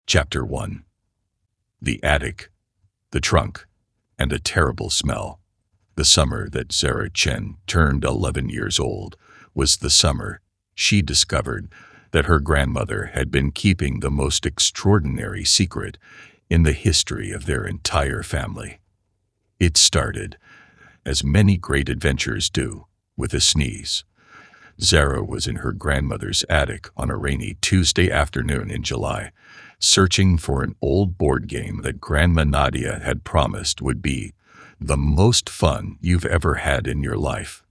Chapter 1. The Attic, the Trunk, and a Terrible Smell. The summer that Zara Chen turned 11 years old was the summer she discovered that her grandmother had been keeping the most extraordinary secret in the history of their entire family. It started, as many great adventures do, with a sneeze. Zara was in her grandmother's attic on a rainy Tuesday afternoon in July, searching for an old board game that Grandma Nadia had promised would be the most fun you've ever had in your life.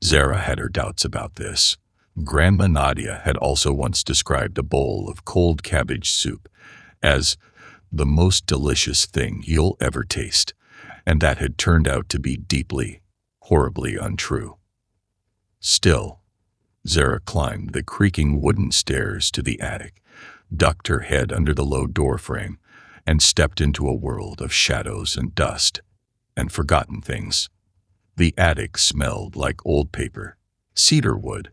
Zara had her doubts about this. Grandma Nadia had also once described a bowl of cold cabbage soup as the most delicious thing you'll ever taste, and that had turned out to be deeply, horribly untrue. Still, Zara climbed the creaking wooden stairs to the attic, ducked her head under the low door frame, and stepped into a world of shadows and dust and forgotten things. The attic smelled like old paper, cedar wood,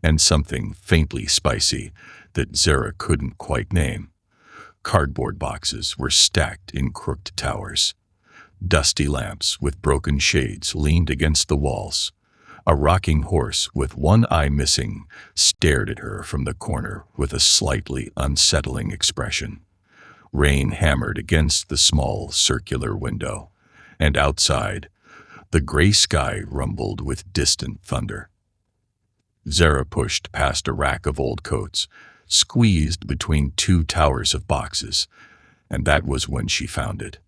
and something faintly spicy that Zara couldn't quite name. Cardboard boxes were stacked in crooked towers. Dusty lamps with broken shades leaned against the walls. A rocking horse with one eye missing stared at her from the corner with a slightly unsettling expression. Rain hammered against the small circular window, and outside, the gray sky rumbled with distant thunder. Zara pushed past a rack of old coats, squeezed between two towers of boxes, and that was when she found it.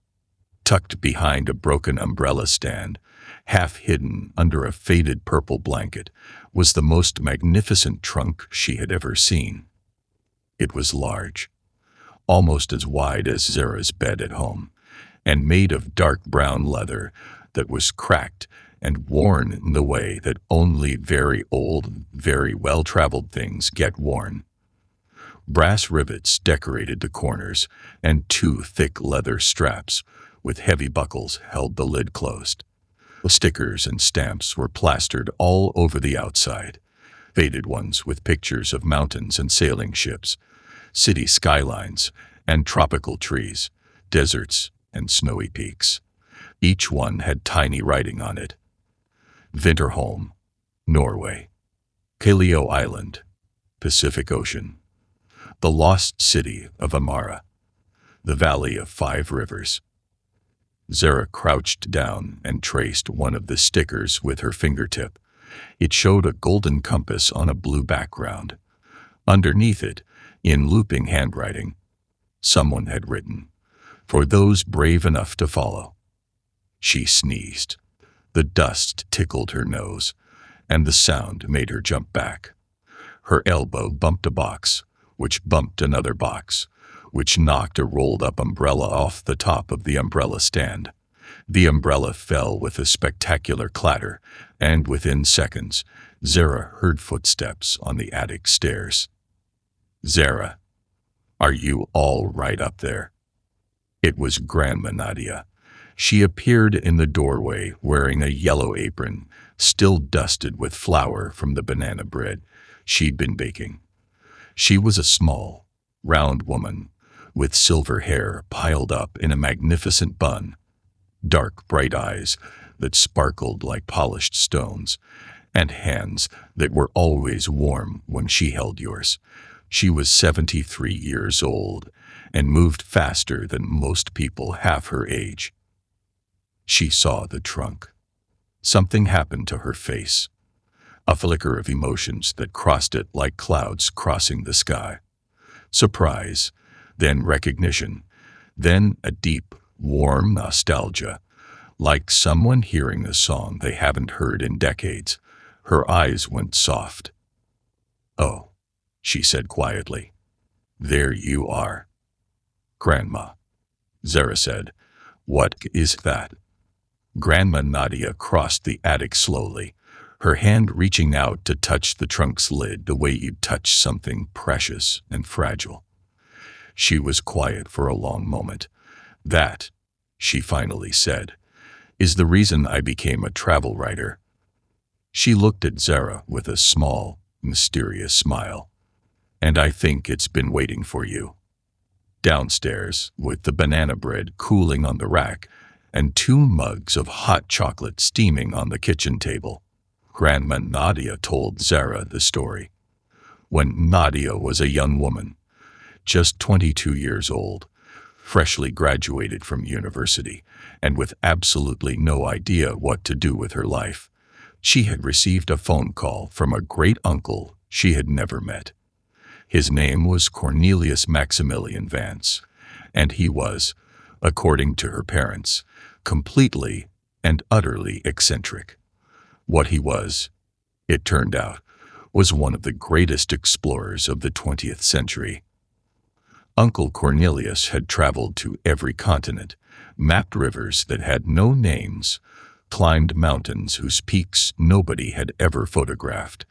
Tucked behind a broken umbrella stand, half hidden under a faded purple blanket, was the most magnificent trunk she had ever seen. It was large, almost as wide as Zara's bed at home, and made of dark brown leather that was cracked and worn in the way that only very old, very well-traveled things get worn. Brass rivets decorated the corners, and two thick leather straps with heavy buckles held the lid closed. Stickers and stamps were plastered all over the outside, faded ones with pictures of mountains and sailing ships, city skylines and tropical trees, deserts and snowy peaks. Each one had tiny writing on it. Vinterholm, Norway. Kaleo Island, Pacific Ocean. The lost city of Amara. The Valley of Five Rivers. Zara crouched down and traced one of the stickers with her fingertip. It showed a golden compass on a blue background. Underneath it, in looping handwriting, someone had written, "For those brave enough to follow." She sneezed. The dust tickled her nose, and the sound made her jump back. Her elbow bumped a box, which bumped another box, which knocked a rolled-up umbrella off the top of the umbrella stand. The umbrella fell with a spectacular clatter, and within seconds, Zara heard footsteps on the attic stairs. "Zara, are you all right up there?" It was Grandma Nadia. She appeared in the doorway wearing a yellow apron, still dusted with flour from the banana bread she'd been baking. She was a small, round woman, with silver hair piled up in a magnificent bun, dark bright eyes that sparkled like polished stones, and hands that were always warm when she held yours. She was 73 years old and moved faster than most people half her age. She saw the trunk. Something happened to her face, a flicker of emotions that crossed it like clouds crossing the sky. Surprise, then recognition, then a deep, warm nostalgia, like someone hearing a song they haven't heard in decades. Her eyes went soft. "Oh," she said quietly. "There you are." "Grandma," Zara said. "What is that?" Grandma Nadia crossed the attic slowly, her hand reaching out to touch the trunk's lid the way you'd touch something precious and fragile. She was quiet for a long moment. "That," she finally said, "is the reason I became a travel writer." She looked at Zara with a small, mysterious smile. "And I think it's been waiting for you." Downstairs, with the banana bread cooling on the rack and 2 mugs of hot chocolate steaming on the kitchen table, Grandma Nadia told Zara the story. When Nadia was a young woman, just 22 years old, freshly graduated from university, and with absolutely no idea what to do with her life, she had received a phone call from a great uncle she had never met. His name was Cornelius Maximilian Vance, and he was, according to her parents, completely and utterly eccentric. What he was, it turned out, was one of the greatest explorers of the 20th century. Uncle Cornelius had traveled to every continent, mapped rivers that had no names, climbed mountains whose peaks nobody had ever photographed,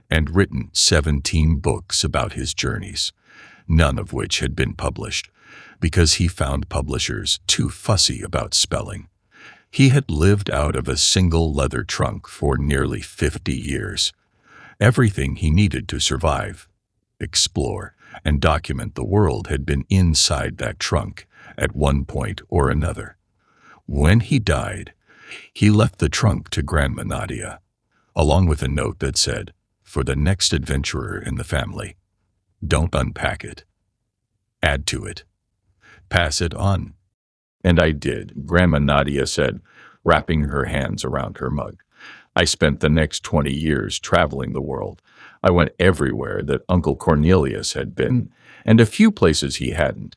and written 17 books about his journeys, none of which had been published, because he found publishers too fussy about spelling. He had lived out of a single leather trunk for nearly 50 years. Everything he needed to survive, explore, and document the world had been inside that trunk at one point or another. When he died, he left the trunk to Grandma Nadia, along with a note that said, "For the next adventurer in the family, don't unpack it. Add to it. Pass it on." "And I did," Grandma Nadia said, wrapping her hands around her mug. "I spent the next 20 years traveling the world. I went everywhere that Uncle Cornelius had been, and a few places he hadn't.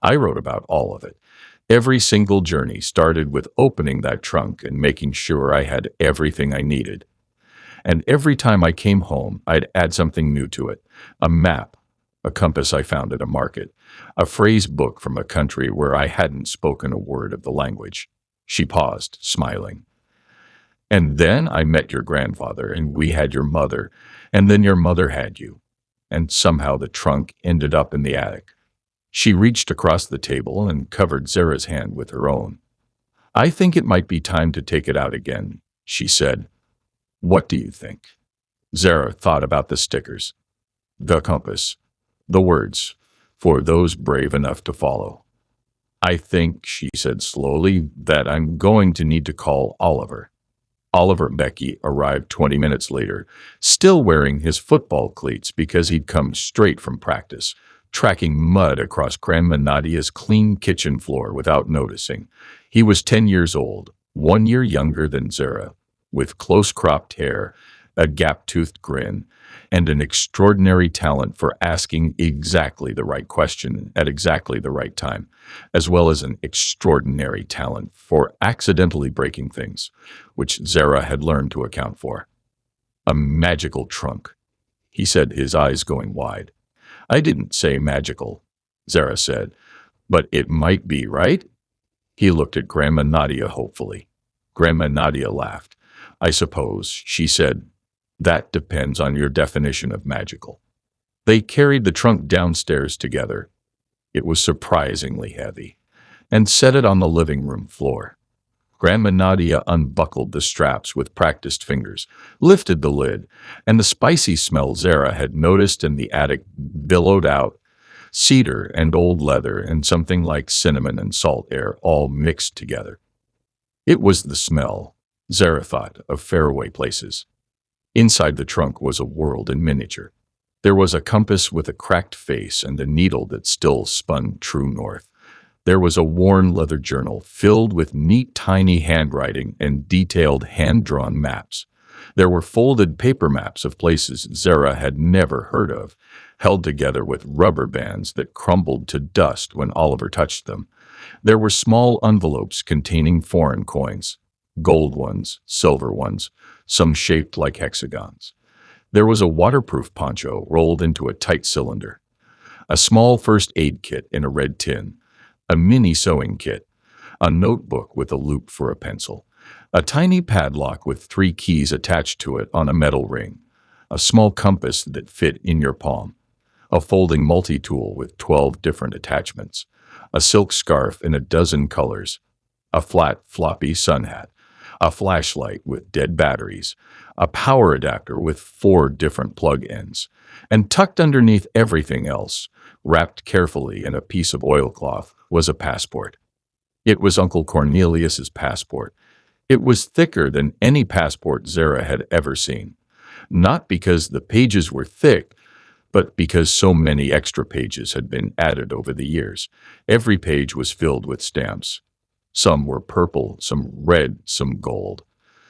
I wrote about all of it. Every single journey started with opening that trunk and making sure I had everything I needed. And every time I came home, I'd add something new to it. A map, a compass I found at a market, a phrase book from a country where I hadn't spoken a word of the language." She paused, smiling. "And then I met your grandfather, and we had your mother, and then your mother had you. And somehow the trunk ended up in the attic." She reached across the table and covered Zara's hand with her own. "I think it might be time to take it out again," she said. "What do you think?" Zara thought about the stickers, the compass, the words, for those brave enough to follow. "I think," she said slowly, "that I'm going to need to call Oliver." Oliver Becky arrived 20 minutes later, still wearing his football cleats because he'd come straight from practice, tracking mud across Grandma Nadia's clean kitchen floor without noticing. He was 10 years old, 1 year younger than Zara, with close-cropped hair, a gap-toothed grin, and an extraordinary talent for asking exactly the right question at exactly the right time, as well as an extraordinary talent for accidentally breaking things, which Zara had learned to account for. "A magical trunk," he said, his eyes going wide. "I didn't say magical," Zara said, "but it might be, right?" He looked at Grandma Nadia hopefully. Grandma Nadia laughed. "I suppose," she said, "that depends on your definition of magical." They carried the trunk downstairs together. It was surprisingly heavy, and set it on the living room floor. Grandma Nadia unbuckled the straps with practiced fingers, lifted the lid, and the spicy smell Zara had noticed in the attic billowed out. Cedar and old leather and something like cinnamon and salt air all mixed together. It was the smell, Zara thought, of faraway places. Inside the trunk was a world in miniature. There was a compass with a cracked face and a needle that still spun true north. There was a worn leather journal filled with neat tiny handwriting and detailed hand-drawn maps. There were folded paper maps of places Zara had never heard of, held together with rubber bands that crumbled to dust when Oliver touched them. There were small envelopes containing foreign coins, gold ones, silver ones, some shaped like hexagons. There was a waterproof poncho rolled into a tight cylinder, a small first aid kit in a red tin, a mini sewing kit, a notebook with a loop for a pencil, a tiny padlock with 3 keys attached to it on a metal ring, a small compass that fit in your palm, a folding multi-tool with 12 different attachments, a silk scarf in a dozen colors, a flat, floppy sun hat, a flashlight with dead batteries, a power adapter with 4 different plug ends, and tucked underneath everything else, Wrapped carefully in a piece of oilcloth was a passport. It was Uncle Cornelius's passport. It was thicker than any passport Zara had ever seen. Not because the pages were thick, but because so many extra pages had been added over the years. Every page was filled with stamps. Some were purple, some red, some gold.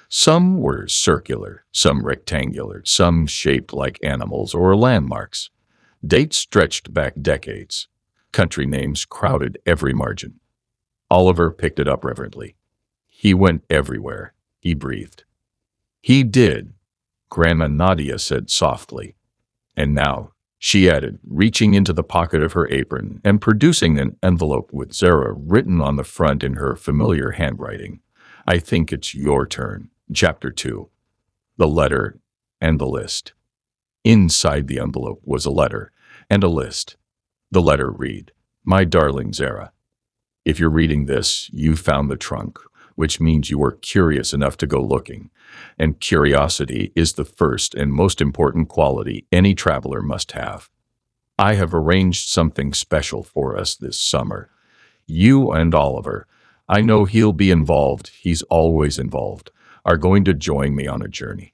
Some were circular, some rectangular, some shaped like animals or landmarks. Dates stretched back decades. Country names crowded every margin. Oliver picked it up reverently. He went everywhere. He breathed. He did, Grandma Nadia said softly. And now, she added, reaching into the pocket of her apron and producing an envelope with Zara written on the front in her familiar handwriting. I think it's your turn. Chapter 2. The Letter and the List. Inside the envelope was a letter and a list. The letter read, My darling Zara, if you're reading this, you found the trunk, which means you were curious enough to go looking. And curiosity is the first and most important quality any traveler must have. I have arranged something special for us this summer. You and Oliver, I know he'll be involved, he's always involved, are going to join me on a journey.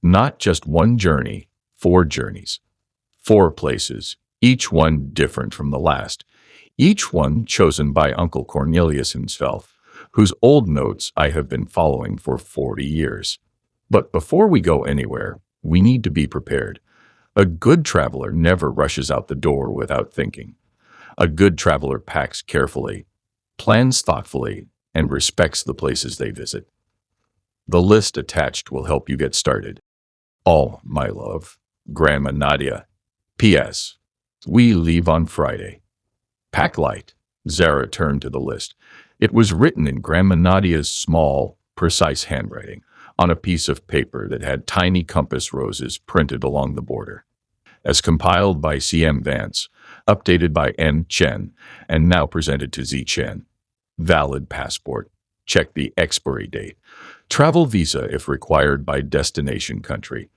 Not just one journey, 4 journeys. 4 places, each one different from the last. Each one chosen by Uncle Cornelius himself, whose old notes I have been following for 40 years. But before we go anywhere, we need to be prepared. A good traveler never rushes out the door without thinking. A good traveler packs carefully, plans thoughtfully, and respects the places they visit. The list attached will help you get started. All, my love, Grandma Nadia. P.S. We leave on Friday. Pack light. Zara turned to the list. It was written in Grandma Nadia's small, precise handwriting on a piece of paper that had tiny compass roses printed along the border. As compiled by C.M. Vance, updated by N. Chen, and now presented to Z. Chen. Valid passport. Check the expiry date. Travel visa if required by destination country.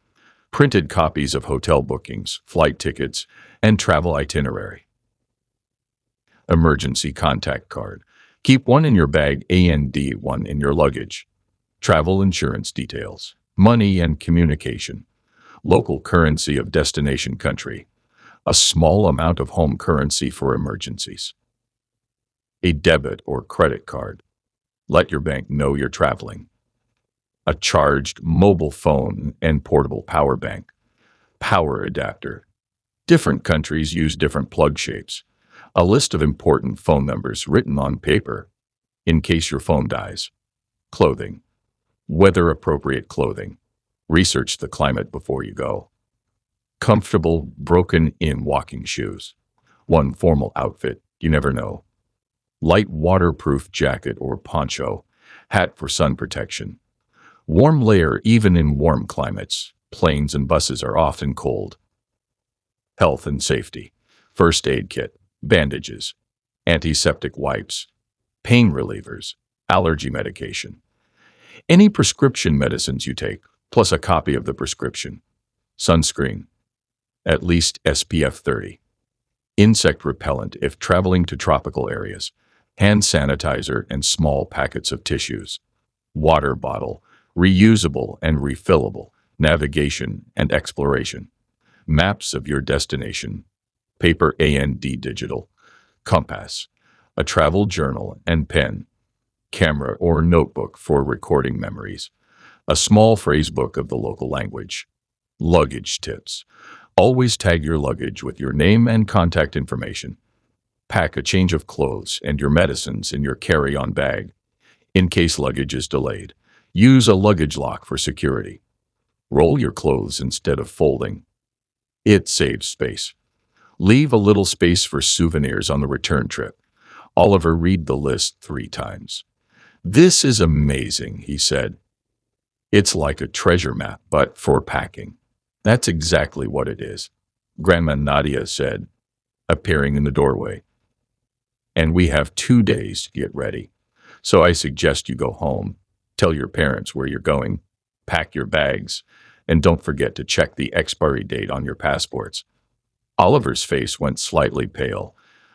Printed copies of hotel bookings, flight tickets, and travel itinerary. Emergency contact card. Keep one in your bag and one in your luggage. Travel insurance details. Money and communication. Local currency of destination country. A small amount of home currency for emergencies. A debit or credit card. Let your bank know you're traveling. A charged mobile phone and portable power bank. Power adapter. Different countries use different plug shapes. A list of important phone numbers written on paper, in case your phone dies. Clothing. Weather-appropriate clothing. Research the climate before you go. Comfortable, broken-in walking shoes. One formal outfit, you never know. Light waterproof jacket or poncho. Hat for sun protection. Warm layer even in warm climates. Planes and buses are often cold. Health and safety. First aid kit. Bandages, antiseptic wipes, pain relievers, allergy medication. Any prescription medicines you take, plus a copy of the prescription. Sunscreen, at least SPF 30. Insect repellent if traveling to tropical areas. Hand sanitizer and small packets of tissues. Water bottle, reusable and refillable. Navigation and exploration. Maps of your destination. Paper and digital, compass, a travel journal and pen, camera or notebook for recording memories, a small phrase book of the local language. Luggage tips. Always tag your luggage with your name and contact information. Pack a change of clothes and your medicines in your carry-on bag. In case luggage is delayed, use a luggage lock for security. Roll your clothes instead of folding. It saves space. Leave a little space for souvenirs on the return trip. Oliver read the list 3 times. This is amazing, he said. It's like a treasure map, but for packing. That's exactly what it is, Grandma Nadia said, appearing in the doorway. And we have 2 days to get ready. So I suggest you go home, tell your parents where you're going, pack your bags, and don't forget to check the expiry date on your passports. Oliver's face went slightly pale.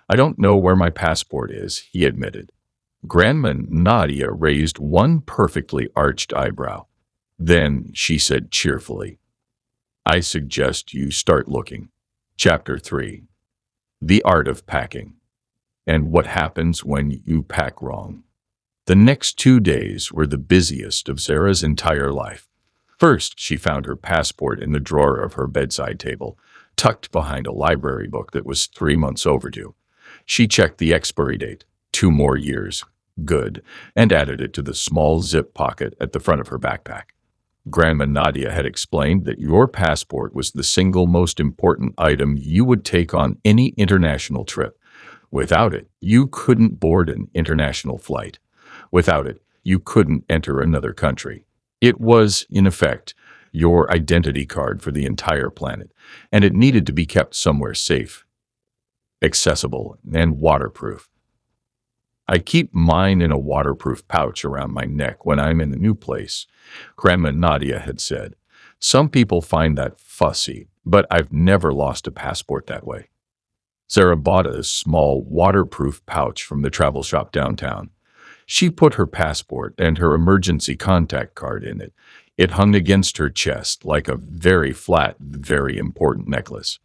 I don't know where my passport is, he admitted. Grandma Nadia raised one perfectly arched eyebrow. Then she said cheerfully, I suggest you start looking. Chapter 3. The Art of Packing, and What Happens When You Pack Wrong. The next 2 days were the busiest of Zara's entire life. First, she found her passport in the drawer of her bedside table, tucked behind a library book that was 3 months overdue. She checked the expiry date, 2 more years, good, and added it to the small zip pocket at the front of her backpack. Grandma Nadia had explained that your passport was the single most important item you would take on any international trip. Without it, you couldn't board an international flight. Without it, you couldn't enter another country. It was, in effect, your identity card for the entire planet, and it needed to be kept somewhere safe, accessible, and waterproof. I keep mine in a waterproof pouch around my neck when I'm in a new place, Grandma Nadia had said. Some people find that fussy, but I've never lost a passport that way. Sarah bought a small waterproof pouch from the travel shop downtown. She put her passport and her emergency contact card in it. It hung against her chest like a very flat, very important necklace.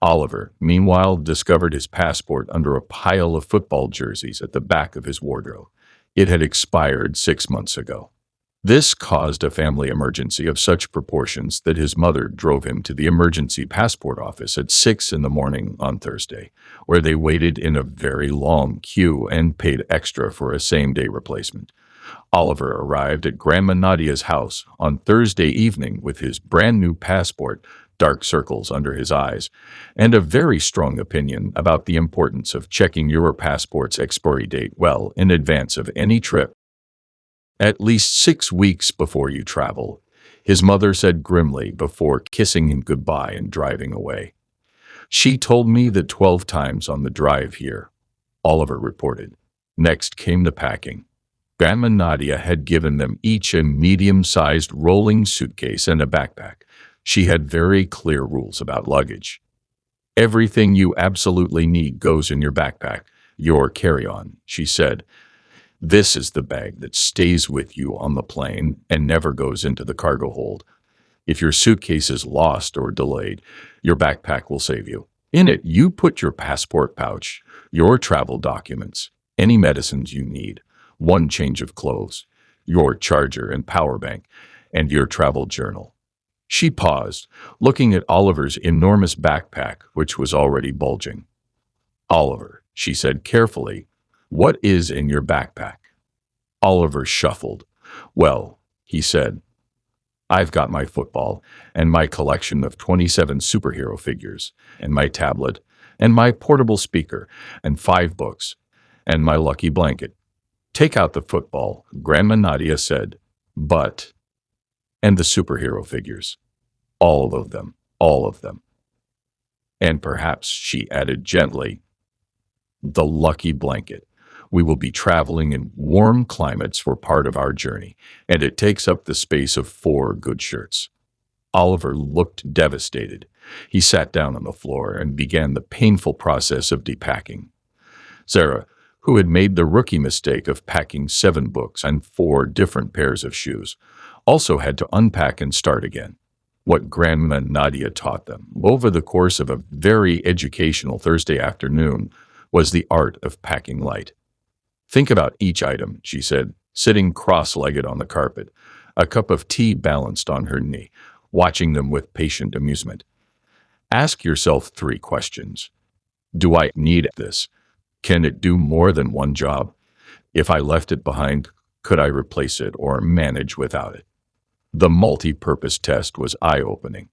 Oliver, meanwhile, discovered his passport under a pile of football jerseys at the back of his wardrobe. It had expired 6 months ago. This caused a family emergency of such proportions that his mother drove him to the emergency passport office at 6 in the morning on Thursday, where they waited in a very long queue and paid extra for a same-day replacement. Oliver arrived at Grandma Nadia's house on Thursday evening with his brand-new passport, dark circles under his eyes, and a very strong opinion about the importance of checking your passport's expiry date well in advance of any trip. At least 6 weeks before you travel, his mother said grimly before kissing him goodbye and driving away. She told me that 12 times on the drive here, Oliver reported. Next came the packing. Grandma Nadia had given them each a medium-sized rolling suitcase and a backpack. She had very clear rules about luggage. Everything you absolutely need goes in your backpack, your carry-on, she said. This is the bag that stays with you on the plane and never goes into the cargo hold. If your suitcase is lost or delayed, your backpack will save you. In it, you put your passport pouch, your travel documents, any medicines you need, one change of clothes, your charger and power bank, and your travel journal. She paused, looking at Oliver's enormous backpack, which was already bulging. Oliver, she said carefully, what is in your backpack? Oliver shuffled. Well, he said, I've got my football and my collection of 27 superhero figures and my tablet and my portable speaker and 5 books and my lucky blanket. Take out the football, Grandma Nadia said, and the superhero figures. All of them, all of them. And perhaps, she added gently, the lucky blanket. We will be traveling in warm climates for part of our journey, and it takes up the space of 4 good shirts. Oliver looked devastated. He sat down on the floor and began the painful process of depacking. Sarah, who had made the rookie mistake of packing 7 books and 4 different pairs of shoes, also had to unpack and start again. What Grandma Nadia taught them over the course of a very educational Thursday afternoon was the art of packing light. Think about each item, she said, sitting cross-legged on the carpet, a cup of tea balanced on her knee, watching them with patient amusement. Ask yourself 3 questions. Do I need this? Can it do more than one job? If I left it behind, could I replace it or manage without it? The multi-purpose test was eye-opening.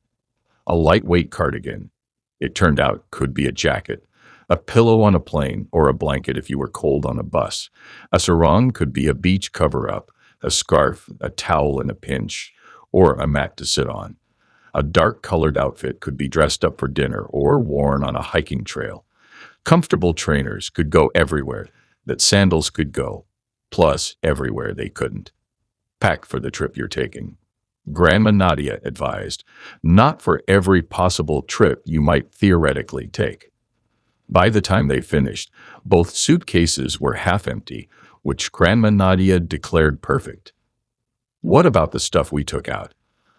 A lightweight cardigan, it turned out, could be a jacket. A pillow on a plane or a blanket if you were cold on a bus. A sarong could be a beach cover-up, a scarf, a towel in a pinch, or a mat to sit on. A dark-colored outfit could be dressed up for dinner or worn on a hiking trail. Comfortable trainers could go everywhere that sandals could go, plus everywhere they couldn't. Pack for the trip you're taking. Grandma Nadia advised, not for every possible trip you might theoretically take. By the time they finished, both suitcases were half empty, which Grandma Nadia declared perfect. What about the stuff we took out?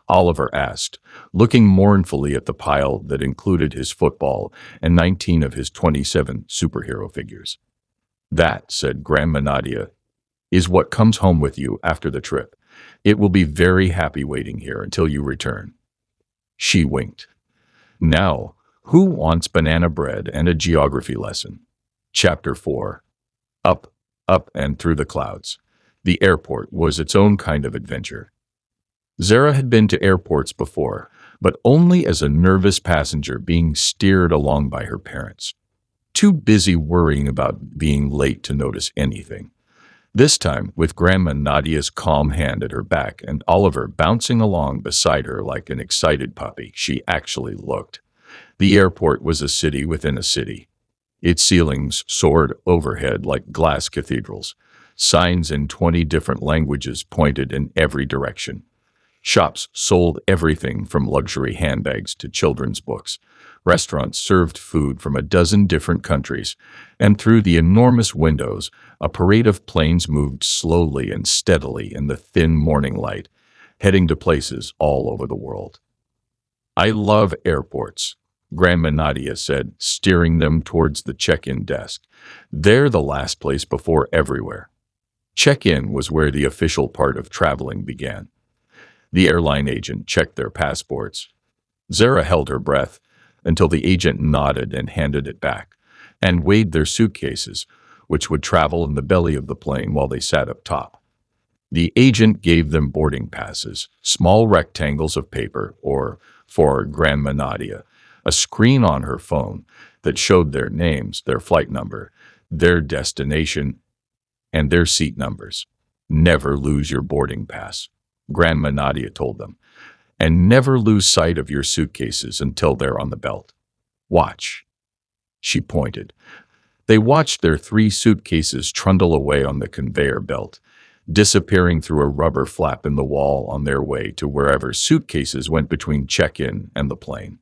Oliver asked, looking mournfully at the pile that included his football and 19 of his 27 superhero figures. That, said Grandma Nadia, is what comes home with you after the trip. It will be very happy waiting here until you return. She winked. Now, who wants banana bread and a geography lesson? Chapter 4. Up, up and through the clouds. The airport was its own kind of adventure. Zara had been to airports before, but only as a nervous passenger being steered along by her parents. Too busy worrying about being late to notice anything. This time, with Grandma Nadia's calm hand at her back and Oliver bouncing along beside her like an excited puppy, she actually looked. The airport was a city within a city. Its ceilings soared overhead like glass cathedrals. Signs in 20 different languages pointed in every direction. Shops sold everything from luxury handbags to children's books. Restaurants served food from a dozen different countries, and through the enormous windows, a parade of planes moved slowly and steadily in the thin morning light, heading to places all over the world. I love airports, Grandma Nadia said, steering them towards the check-in desk. They're the last place before everywhere. Check-in was where the official part of traveling began. The airline agent checked their passports. Zara held her breath until the agent nodded and handed it back, and weighed their suitcases, which would travel in the belly of the plane while they sat up top. The agent gave them boarding passes, small rectangles of paper, or, for Grandma Nadia, a screen on her phone that showed their names, their flight number, their destination, and their seat numbers. Never lose your boarding pass, Grandma Nadia told them, and never lose sight of your suitcases until they're on the belt. Watch. She pointed. They watched their 3 suitcases trundle away on the conveyor belt, disappearing through a rubber flap in the wall on their way to wherever suitcases went between check-in and the plane.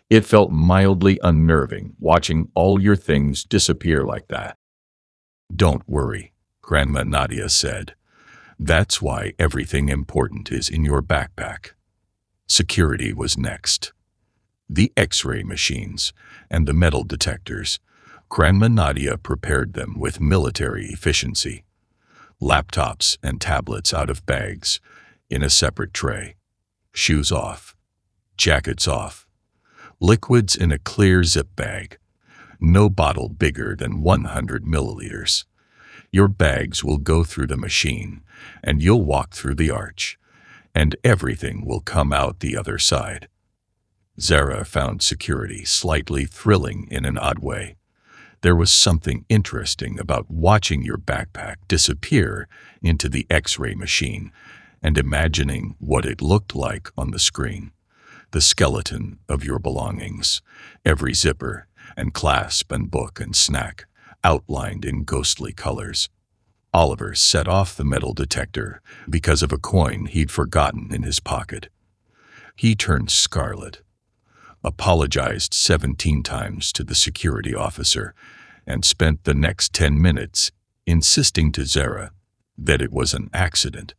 It felt mildly unnerving watching all your things disappear like that. Don't worry, Grandma Nadia said. That's why everything important is in your backpack. Security was next. The X-ray machines and the metal detectors. Grandma Nadia prepared them with military efficiency. Laptops and tablets out of bags, in a separate tray. Shoes off. Jackets off. Liquids in a clear zip bag. No bottle bigger than 100 milliliters. Your bags will go through the machine, and you'll walk through the arch, and everything will come out the other side. Zara found security slightly thrilling in an odd way. There was something interesting about watching your backpack disappear into the X-ray machine and imagining what it looked like on the screen. The skeleton of your belongings, every zipper and clasp and book and snack, outlined in ghostly colors. Oliver set off the metal detector because of a coin he'd forgotten in his pocket. He turned scarlet, apologized 17 times to the security officer, and spent the next 10 minutes insisting to Zara that it was an accident.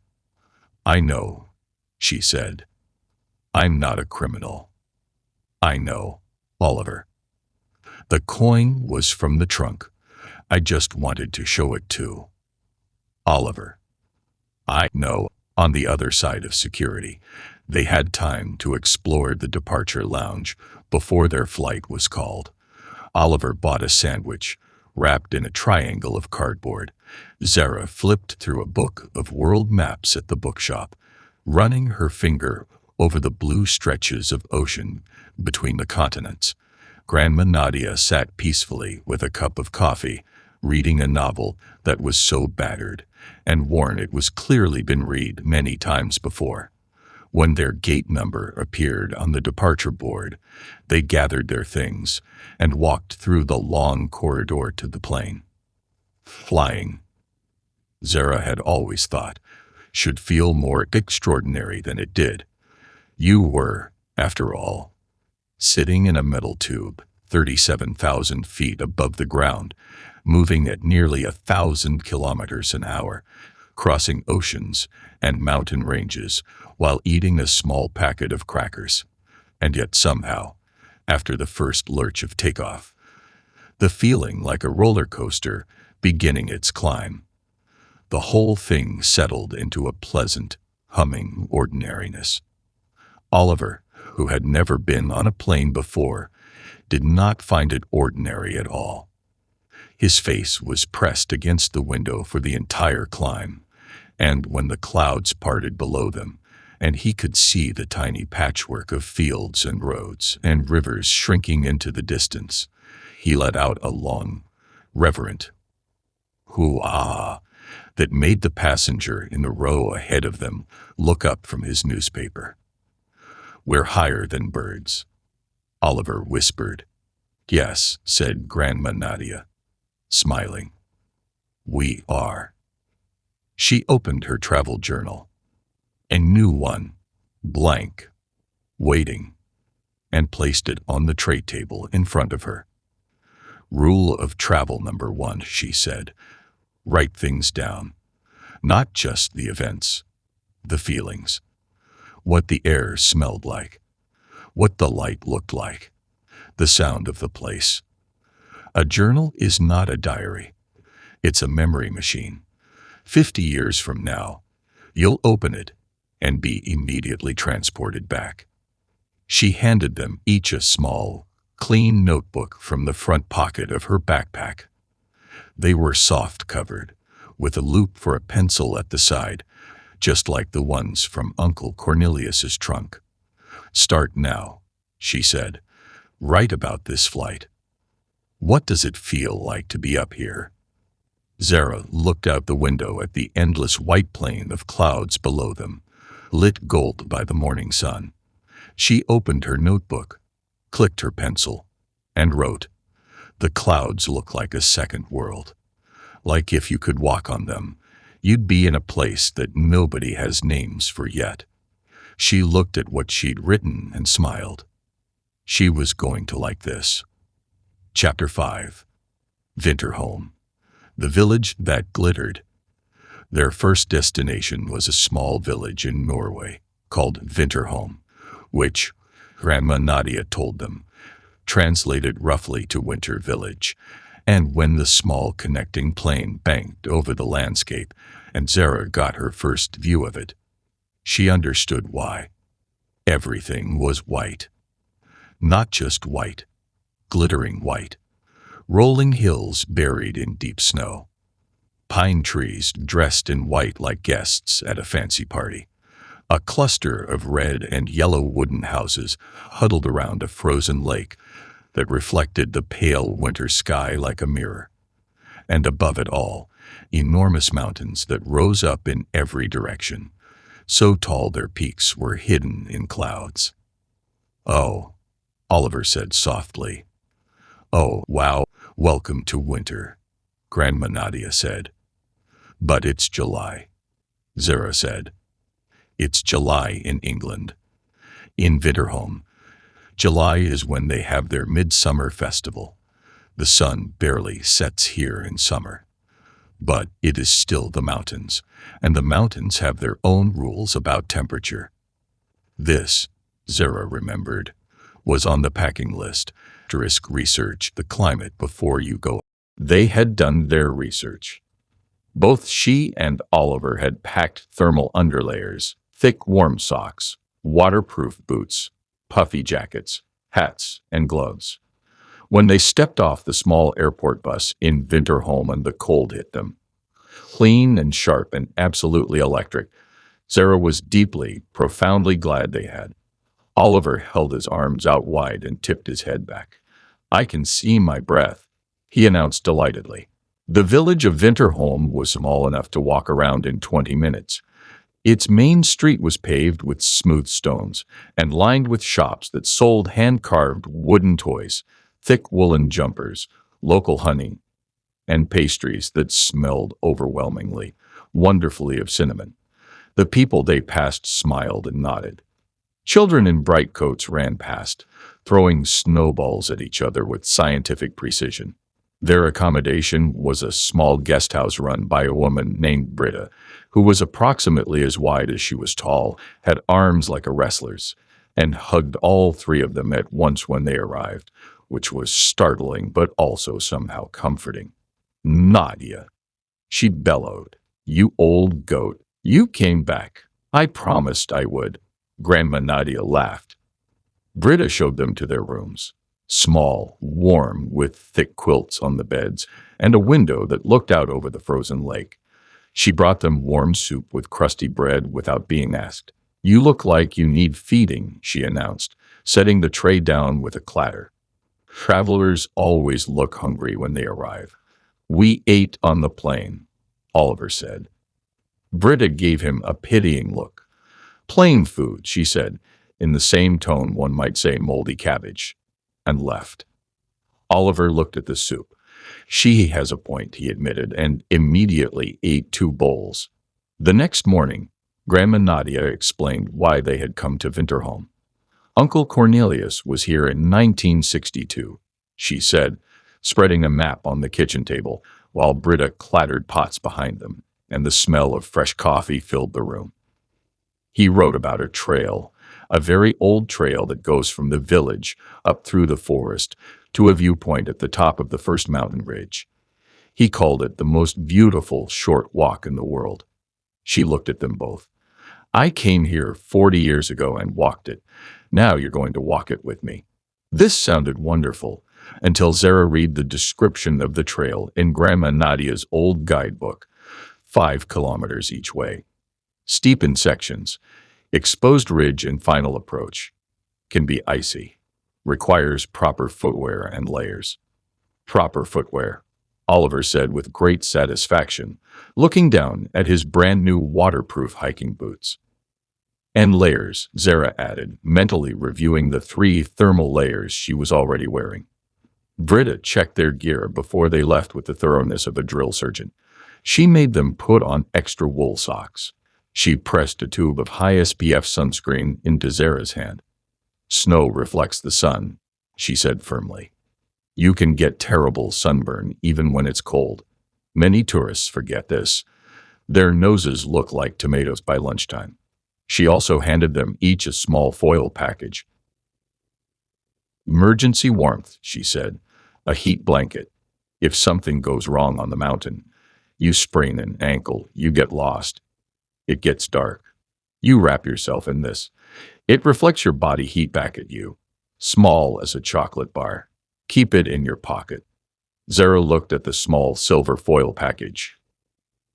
I know, she said. I'm not a criminal. I know, Oliver. The coin was from the trunk. I just wanted to show it too. Oliver. I know, on the other side of security, they had time to explore the departure lounge before their flight was called. Oliver bought a sandwich, wrapped in a triangle of cardboard. Zara flipped through a book of world maps at the bookshop, running her finger over the blue stretches of ocean between the continents. Grandma Nadia sat peacefully with a cup of coffee, reading a novel that was so battered and worn it was clearly been read many times before. When their gate number appeared on the departure board, they gathered their things and walked through the long corridor to the plane. Flying. Zara had always thought should feel more extraordinary than it did. You were, after all, sitting in a metal tube, 37,000 feet above the ground, moving at nearly 1,000 kilometers an hour, crossing oceans and mountain ranges while eating a small packet of crackers. And yet somehow, after the first lurch of takeoff, the feeling like a roller coaster beginning its climb, the whole thing settled into a pleasant, humming ordinariness. Oliver, who had never been on a plane before, did not find it ordinary at all. His face was pressed against the window for the entire climb, and when the clouds parted below them, and he could see the tiny patchwork of fields and roads and rivers shrinking into the distance, he let out a long, reverent hoo-ah that made the passenger in the row ahead of them look up from his newspaper. "We're higher than birds," Oliver whispered. "Yes," said Grandma Nadia, smiling. "We are." She opened her travel journal. A new one, blank, waiting, and placed it on the tray table in front of her. "Rule of travel number 1, she said. Write things down. Not just the events, the feelings. What the air smelled like. What the light looked like. The sound of the place. A journal is not a diary. It's a memory machine. 50 years from now, you'll open it and be immediately transported back." She handed them each a small, clean notebook from the front pocket of her backpack. They were soft-covered, with a loop for a pencil at the side, just like the ones from Uncle Cornelius's trunk. "Start now," she said. "Write about this flight. What does it feel like to be up here?" Zara looked out the window at the endless white plain of clouds below them, lit gold by the morning sun. She opened her notebook, clicked her pencil, and wrote. "The clouds look like a second world. Like if you could walk on them, you'd be in a place that nobody has names for yet." She looked at what she'd written and smiled. She was going to like this. Chapter 5. Vinterholm. The village that glittered. Their first destination was a small village in Norway called Vinterholm, which, Grandma Nadia told them, translated roughly to Winter Village. And when the small connecting plane banked over the landscape and Zara got her first view of it, she understood why. Everything was white. Not just white, glittering white. Rolling hills buried in deep snow. Pine trees dressed in white like guests at a fancy party. A cluster of red and yellow wooden houses huddled around a frozen lake that reflected the pale winter sky like a mirror. And above it all, enormous mountains that rose up in every direction, so tall their peaks were hidden in clouds. "Oh," Oliver said softly. "Oh, wow, welcome to winter," Grandma Nadia said. "But it's July," Zara said. "It's July in England. In Vinterholm, July is when they have their midsummer festival. The sun barely sets here in summer. But it is still the mountains, and the mountains have their own rules about temperature." This, Zara remembered, was on the packing list. Research the climate before you go. They had done their research. Both she and Oliver had packed thermal underlayers, thick warm socks, waterproof boots, puffy jackets, hats, and gloves. When they stepped off the small airport bus in Vinterholm and the cold hit them, clean and sharp and absolutely electric, Zara was deeply, profoundly glad they had. Oliver held his arms out wide and tipped his head back. "I can see my breath," he announced delightedly. The village of Vinterholm was small enough to walk around in 20 minutes. Its main street was paved with smooth stones and lined with shops that sold hand-carved wooden toys, thick woolen jumpers, local honey, and pastries that smelled overwhelmingly, wonderfully of cinnamon. The people they passed smiled and nodded. Children in bright coats ran past, throwing snowballs at each other with scientific precision. Their accommodation was a small guest house run by a woman named Britta, who was approximately as wide as she was tall, had arms like a wrestler's, and hugged all three of them at once when they arrived, which was startling but also somehow comforting. "Nadia," she bellowed. "You old goat. You came back. I promised I would." Grandma Nadia laughed. Britta showed them to their rooms. Small, warm, with thick quilts on the beds, and a window that looked out over the frozen lake. She brought them warm soup with crusty bread without being asked. "You look like you need feeding," she announced, setting the tray down with a clatter. "Travelers always look hungry when they arrive." "We ate on the plane," Oliver said. Britta gave him a pitying look. "Plain food," she said, in the same tone one might say moldy cabbage, and left. Oliver looked at the soup. "She has a point," he admitted, and immediately ate 2 bowls. The next morning, Grandma Nadia explained why they had come to Winterholm. "Uncle Cornelius was here in 1962, she said, spreading a map on the kitchen table, while Britta clattered pots behind them, and the smell of fresh coffee filled the room. "He wrote about a trail, a very old trail that goes from the village up through the forest to a viewpoint at the top of the first mountain ridge. He called it the most beautiful short walk in the world." She looked at them both. "I came here 40 years ago and walked it. Now you're going to walk it with me." This sounded wonderful, until Zara read the description of the trail in Grandma Nadia's old guidebook. 5 kilometers each way. Steep in sections. Exposed ridge and final approach. Can be icy. Requires proper footwear and layers. "Proper footwear," Oliver said with great satisfaction, looking down at his brand new waterproof hiking boots. "And layers," Zara added, mentally reviewing the 3 thermal layers she was already wearing. Britta checked their gear before they left with the thoroughness of a drill sergeant. She made them put on extra wool socks. She pressed a tube of high SPF sunscreen into Zara's hand. "Snow reflects the sun," she said firmly. "You can get terrible sunburn even when it's cold. Many tourists forget this. Their noses look like tomatoes by lunchtime." She also handed them each a small foil package. "Emergency warmth," she said. "A heat blanket. If something goes wrong on the mountain, you sprain an ankle, you get lost. It gets dark. You wrap yourself in this. It reflects your body heat back at you. Small as a chocolate bar. Keep it in your pocket." Zara looked at the small silver foil package.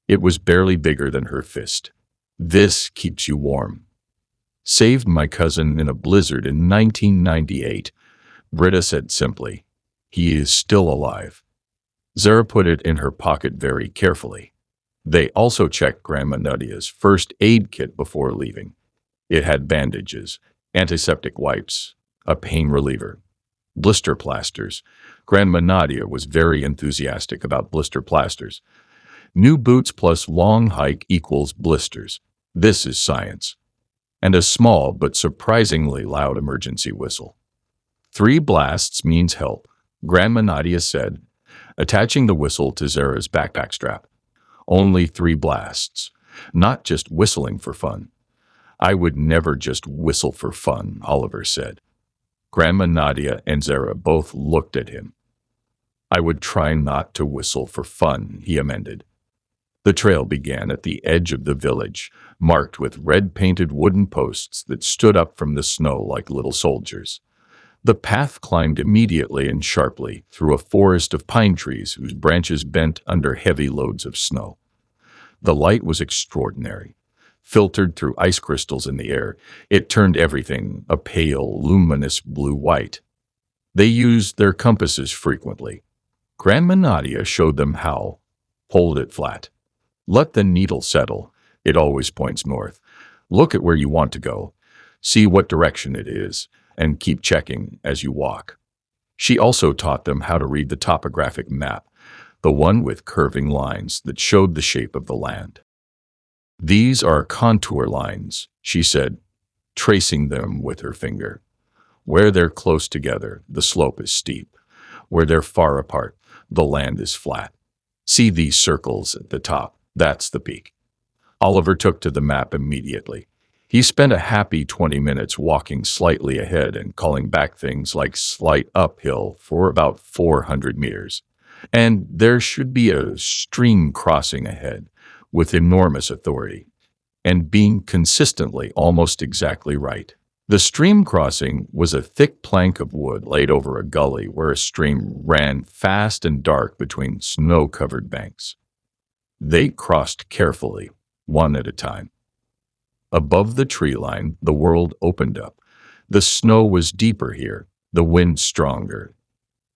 It was barely bigger than her fist. "This keeps you warm. Saved my cousin in a blizzard in 1998, Britta said simply. "He is still alive." Zara put it in her pocket very carefully. They also checked Grandma Nadia's first aid kit before leaving. It had bandages, antiseptic wipes, a pain reliever, blister plasters. Grandma Nadia was very enthusiastic about blister plasters. New boots plus long hike equals blisters. This is science. And a small but surprisingly loud emergency whistle. 3 blasts means help, Grandma Nadia said, attaching the whistle to Zara's backpack strap. "Only 3 blasts, not just whistling for fun." "I would never just whistle for fun," Oliver said. Grandma Nadia and Zara both looked at him. "I would try not to whistle for fun," he amended. The trail began at the edge of the village, marked with red-painted wooden posts that stood up from the snow like little soldiers. The path climbed immediately and sharply through a forest of pine trees whose branches bent under heavy loads of snow. The light was extraordinary. Filtered through ice crystals in the air, it turned everything a pale, luminous blue-white. They used their compasses frequently. Grandma Nadia showed them how. Hold it flat. Let the needle settle. It always points north. Look at where you want to go. See what direction it is, and keep checking as you walk. She also taught them how to read the topographic map, the one with curving lines that showed the shape of the land. These are contour lines, she said, tracing them with her finger. Where they're close together, the slope is steep. Where they're far apart, the land is flat. See these circles at the top? That's the peak. Oliver took to the map immediately. He spent a happy 20 minutes walking slightly ahead and calling back things like slight uphill for about 400 meters. And there should be a stream crossing ahead with enormous authority and being consistently almost exactly right. The stream crossing was a thick plank of wood laid over a gully where a stream ran fast and dark between snow-covered banks. They crossed carefully, one at a time. Above the tree line, the world opened up. The snow was deeper here, the wind stronger.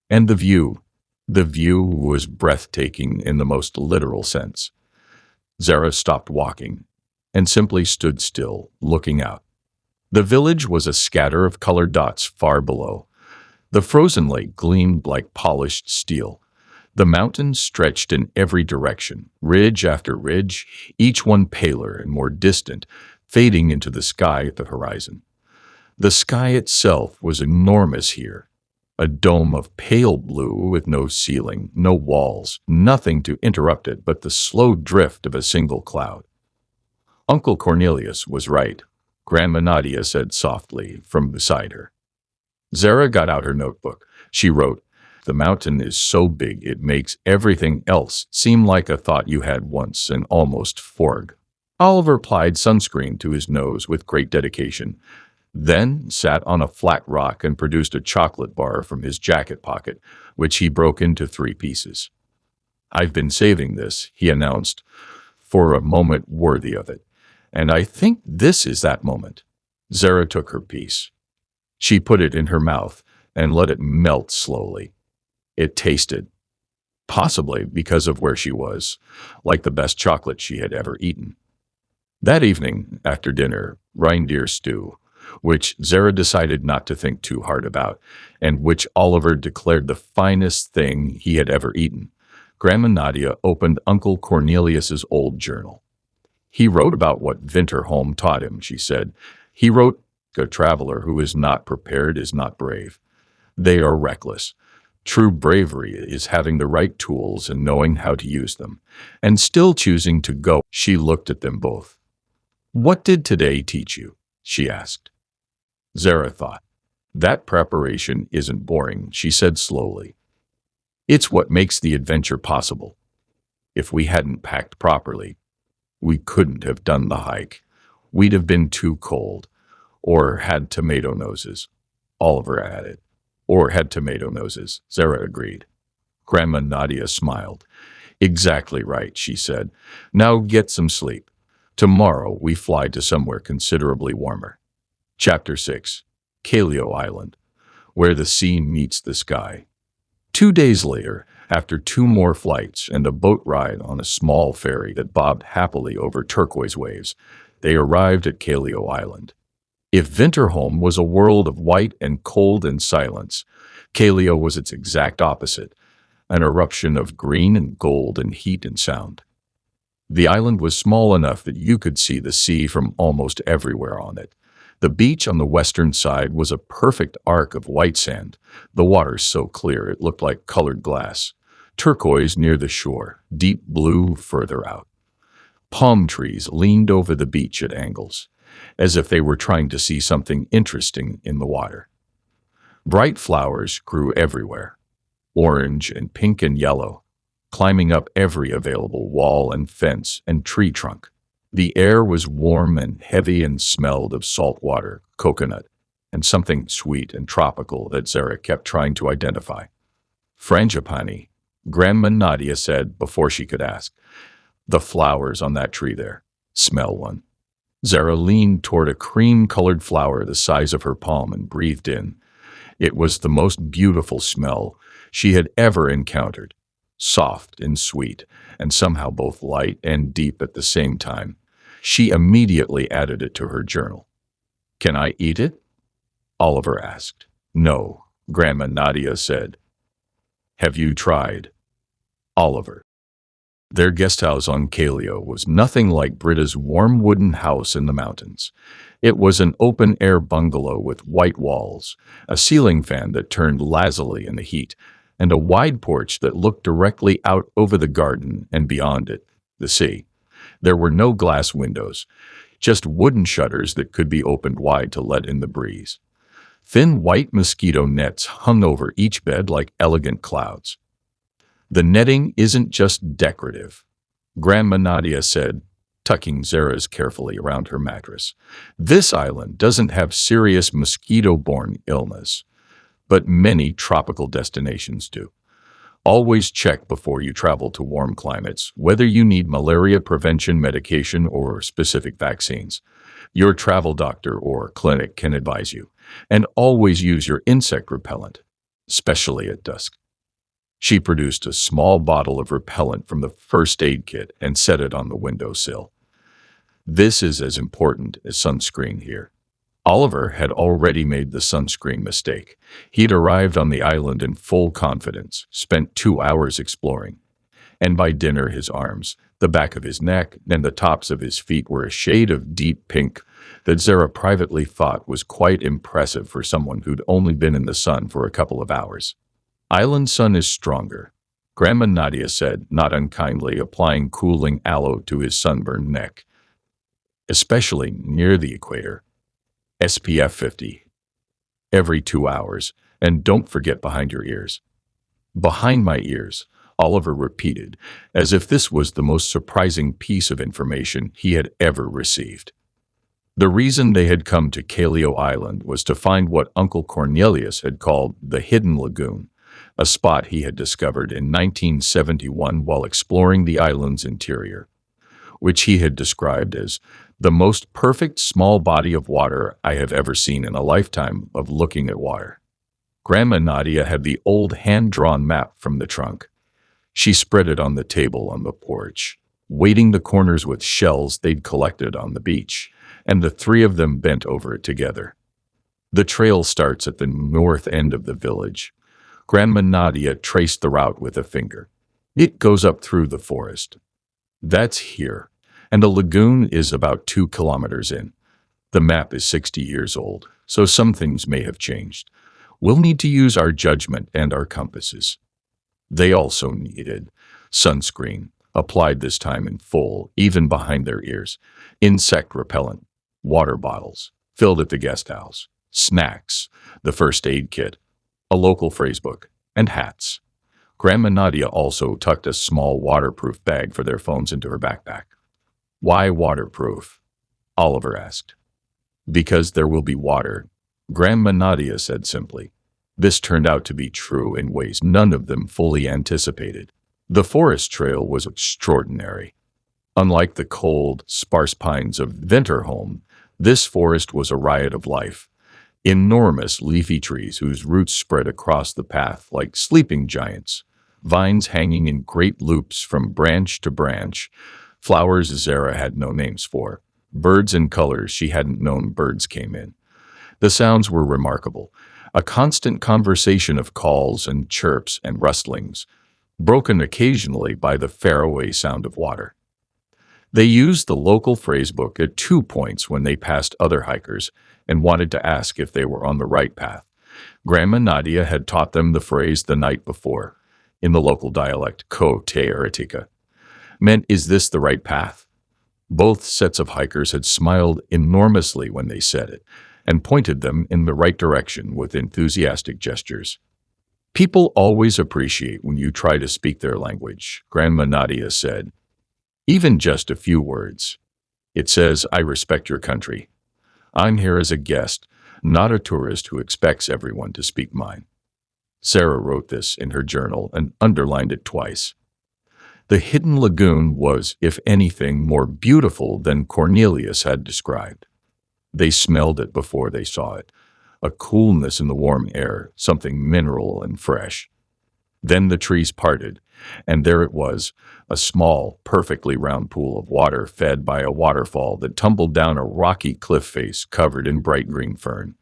And the view was breathtaking in the most literal sense. Zara stopped walking and simply stood still, looking out. The village was a scatter of colored dots far below. The frozen lake gleamed like polished steel. The mountains stretched in every direction, ridge after ridge, each one paler and more distant, fading into the sky at the horizon. The sky itself was enormous here, a dome of pale blue with no ceiling, no walls, nothing to interrupt it but the slow drift of a single cloud. Uncle Cornelius was right, Grandma Nadia said softly from beside her. Zara got out her notebook. She wrote, "The mountain is so big it makes everything else seem like a thought you had once and almost forg." Oliver applied sunscreen to his nose with great dedication, then sat on a flat rock and produced a chocolate bar from his jacket pocket, which he broke into 3 pieces. "I've been saving this," he announced, "for a moment worthy of it. And I think this is that moment." Zara took her piece. She put it in her mouth and let it melt slowly. It tasted, possibly because of where she was, like the best chocolate she had ever eaten. That evening, after dinner, reindeer stew, which Zara decided not to think too hard about, and which Oliver declared the finest thing he had ever eaten, Grandma Nadia opened Uncle Cornelius's old journal. He wrote about what Winterholm taught him, she said. He wrote, "A traveler who is not prepared is not brave. They are reckless. True bravery is having the right tools and knowing how to use them, and still choosing to go." She looked at them both. "What did today teach you?" she asked. Zara thought. "That preparation isn't boring," she said slowly. "It's what makes the adventure possible. If we hadn't packed properly, we couldn't have done the hike. We'd have been too cold, or had tomato noses," Oliver added. "Or had tomato noses," Zara agreed. Grandma Nadia smiled. "Exactly right," she said. "Now get some sleep. Tomorrow we fly to somewhere considerably warmer." Chapter 6. Callao Island, where the sea meets the sky. 2 days later, after 2 more flights and a boat ride on a small ferry that bobbed happily over turquoise waves, they arrived at Callao Island. If Winterholm was a world of white and cold and silence, Callao was its exact opposite, an eruption of green and gold and heat and sound. The island was small enough that you could see the sea from almost everywhere on it. The beach on the western side was a perfect arc of white sand, the water so clear it looked like colored glass. Turquoise near the shore, deep blue further out. Palm trees leaned over the beach at angles, as if they were trying to see something interesting in the water. Bright flowers grew everywhere, orange and pink and yellow, climbing up every available wall and fence and tree trunk. The air was warm and heavy and smelled of salt water, coconut, and something sweet and tropical that Zara kept trying to identify. "Frangipani," Grandma Nadia said before she could ask. "The flowers on that tree there. Smell one." Zara leaned toward a cream-colored flower the size of her palm and breathed in. It was the most beautiful smell she had ever encountered, soft and sweet, and somehow both light and deep at the same time. She immediately added it to her journal. "Can I eat it?" Oliver asked. "No," Grandma Nadia said. "Have you tried?" Oliver Their guest house on Kaleo was nothing like Britta's warm wooden house in the mountains. It was an open-air bungalow with white walls, a ceiling fan that turned lazily in the heat, and a wide porch that looked directly out over the garden and beyond it, the sea. There were no glass windows, just wooden shutters that could be opened wide to let in the breeze. Thin white mosquito nets hung over each bed like elegant clouds. The netting isn't just decorative, Grandma Nadia said, tucking Zara's carefully around her mattress. This island doesn't have serious mosquito-borne illness, but many tropical destinations do. Always check before you travel to warm climates, whether you need malaria prevention medication or specific vaccines. Your travel doctor or clinic can advise you. And always use your insect repellent, especially at dusk. She produced a small bottle of repellent from the first aid kit and set it on the windowsill. This is as important as sunscreen here. Oliver had already made the sunscreen mistake. He'd arrived on the island in full confidence, spent 2 hours exploring, and by dinner his arms, the back of his neck, and the tops of his feet were a shade of deep pink that Zara privately thought was quite impressive for someone who'd only been in the sun for a couple of hours. Island sun is stronger, Grandma Nadia said, not unkindly applying cooling aloe to his sunburned neck, especially near the equator. SPF 50. Every 2 hours, and don't forget behind your ears. Behind my ears, Oliver repeated, as if this was the most surprising piece of information he had ever received. The reason they had come to Kaleo Island was to find what Uncle Cornelius had called the Hidden Lagoon, a spot he had discovered in 1971 while exploring the island's interior, which he had described as the most perfect small body of water I have ever seen in a lifetime of looking at water. Grandma Nadia had the old hand-drawn map from the trunk. She spread it on the table on the porch, weighting the corners with shells they'd collected on the beach, and the three of them bent over it together. The trail starts at the north end of the village. Grandma Nadia traced the route with a finger. It goes up through the forest. That's here, and the lagoon is about 2 kilometers in. The map is 60 years old, so some things may have changed. We'll need to use our judgment and our compasses. They also needed sunscreen, applied this time in full, even behind their ears, insect repellent, water bottles, filled at the guest house, snacks, the first aid kit, a local phrasebook, and hats. Grandma Nadia also tucked a small waterproof bag for their phones into her backpack. Why waterproof? Oliver asked. Because there will be water, Grandma Nadia said simply. This turned out to be true in ways none of them fully anticipated. The forest trail was extraordinary. Unlike the cold, sparse pines of Winterholm, this forest was a riot of life. Enormous leafy trees whose roots spread across the path like sleeping giants, vines hanging in great loops from branch to branch, flowers Zara had no names for, birds in colors she hadn't known birds came in. The sounds were remarkable, a constant conversation of calls and chirps and rustlings, broken occasionally by the faraway sound of water. They used the local phrasebook at 2 points when they passed other hikers and wanted to ask if they were on the right path. Grandma Nadia had taught them the phrase the night before, in the local dialect, Ko te Aratika, meant, is this the right path? Both sets of hikers had smiled enormously when they said it, and pointed them in the right direction with enthusiastic gestures. People always appreciate when you try to speak their language, Grandma Nadia said. Even just a few words. It says, I respect your country. I'm here as a guest, not a tourist who expects everyone to speak mine. Sarah wrote this in her journal and underlined it twice. The Hidden Lagoon was, if anything, more beautiful than Cornelius had described. They smelled it before they saw it, a coolness in the warm air, something mineral and fresh. Then the trees parted, and there it was, a small, perfectly round pool of water fed by a waterfall that tumbled down a rocky cliff face covered in bright green fern.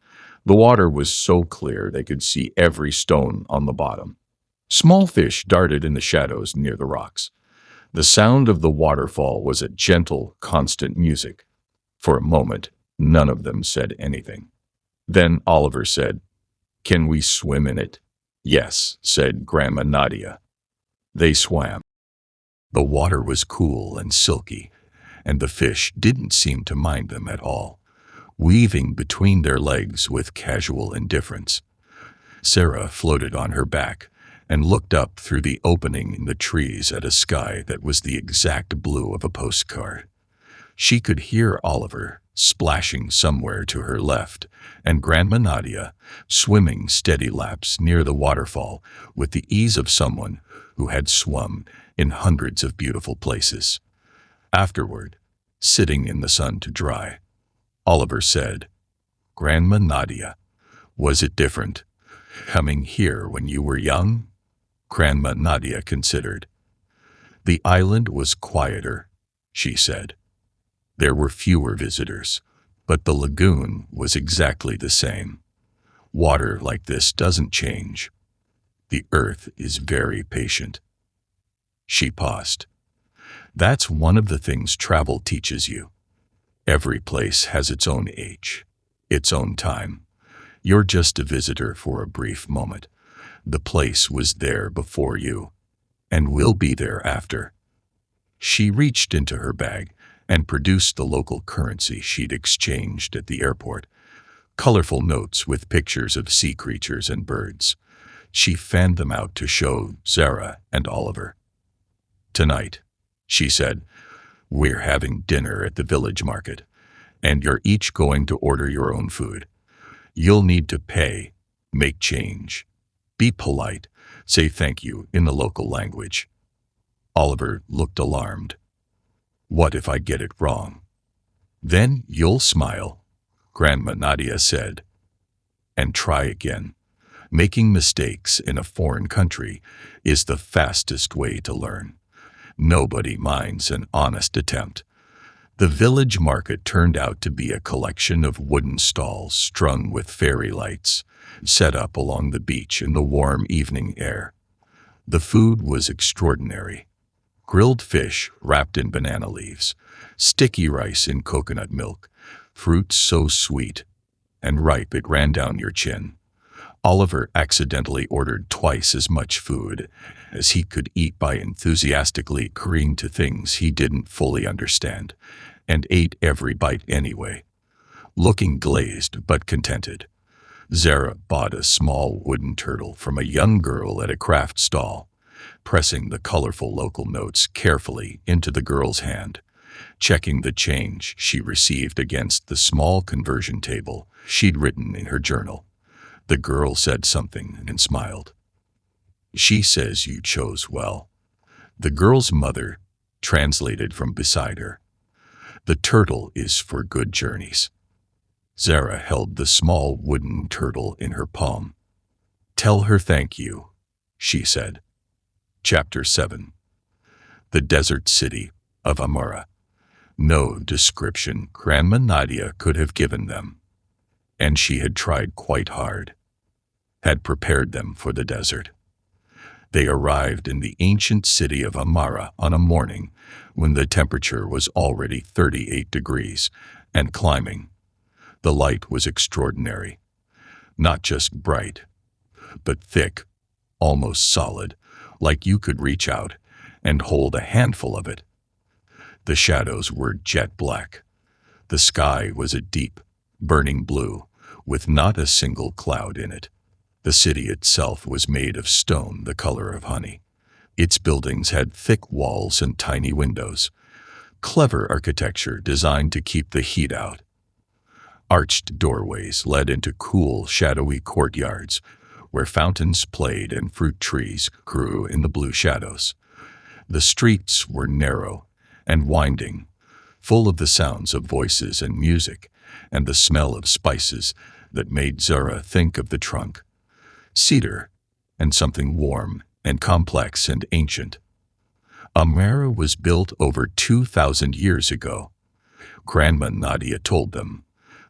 The water was so clear they could see every stone on the bottom. Small fish darted in the shadows near the rocks. The sound of the waterfall was a gentle, constant music. For a moment, none of them said anything. Then Oliver said, "Can we swim in it?" "Yes," said Grandma Nadia. They swam. The water was cool and silky, and the fish didn't seem to mind them at all, weaving between their legs with casual indifference. Sarah floated on her back and looked up through the opening in the trees at a sky that was the exact blue of a postcard. She could hear Oliver splashing somewhere to her left, and Grandma Nadia swimming steady laps near the waterfall with the ease of someone who had swum in hundreds of beautiful places. Afterward, sitting in the sun to dry, Oliver said, "Grandma Nadia, was it different coming here when you were young?" Grandma Nadia considered. "The island was quieter," she said. "There were fewer visitors, but the lagoon was exactly the same. Water like this doesn't change. The earth is very patient." She paused. "That's one of the things travel teaches you. Every place has its own age, its own time. You're just a visitor for a brief moment. The place was there before you, and will be there after." She reached into her bag and produced the local currency she'd exchanged at the airport, colorful notes with pictures of sea creatures and birds. She fanned them out to show Zara and Oliver. "Tonight," she said, "we're having dinner at the village market, and you're each going to order your own food. You'll need to pay, make change. Be polite, say thank you in the local language." Oliver looked alarmed. "What if I get it wrong?" "Then you'll smile," Grandma Nadia said, "and try again. Making mistakes in a foreign country is the fastest way to learn. Nobody minds an honest attempt." The village market turned out to be a collection of wooden stalls strung with fairy lights, set up along the beach in the warm evening air. The food was extraordinary. Grilled fish wrapped in banana leaves, sticky rice in coconut milk, fruit so sweet and ripe it ran down your chin. Oliver accidentally ordered twice as much food as he could eat by enthusiastically agreeing to things he didn't fully understand, and ate every bite anyway, looking glazed but contented. Zara bought a small wooden turtle from a young girl at a craft stall, pressing the colorful local notes carefully into the girl's hand, checking the change she received against the small conversion table she'd written in her journal. The girl said something and smiled. "She says you chose well." The girl's mother translated from beside her. "The turtle is for good journeys." Zara held the small wooden turtle in her palm. "Tell her thank you," she said. Chapter 7. The Desert City of Amara. No description Grandma Nadia could have given them, and she had tried quite hard, had prepared them for the desert. They arrived in the ancient city of Amara on a morning when the temperature was already 38 degrees and climbing. The light was extraordinary, not just bright, but thick, almost solid, like you could reach out and hold a handful of it. The shadows were jet black. The sky was a deep, burning blue, with not a single cloud in it. The city itself was made of stone the color of honey. Its buildings had thick walls and tiny windows, clever architecture designed to keep the heat out. Arched doorways led into cool, shadowy courtyards where fountains played and fruit trees grew in the blue shadows. The streets were narrow and winding, full of the sounds of voices and music and the smell of spices that made Zara think of the trunk, cedar, and something warm and complex and ancient. Amara was built over 2,000 years ago, Grandma Nadia told them,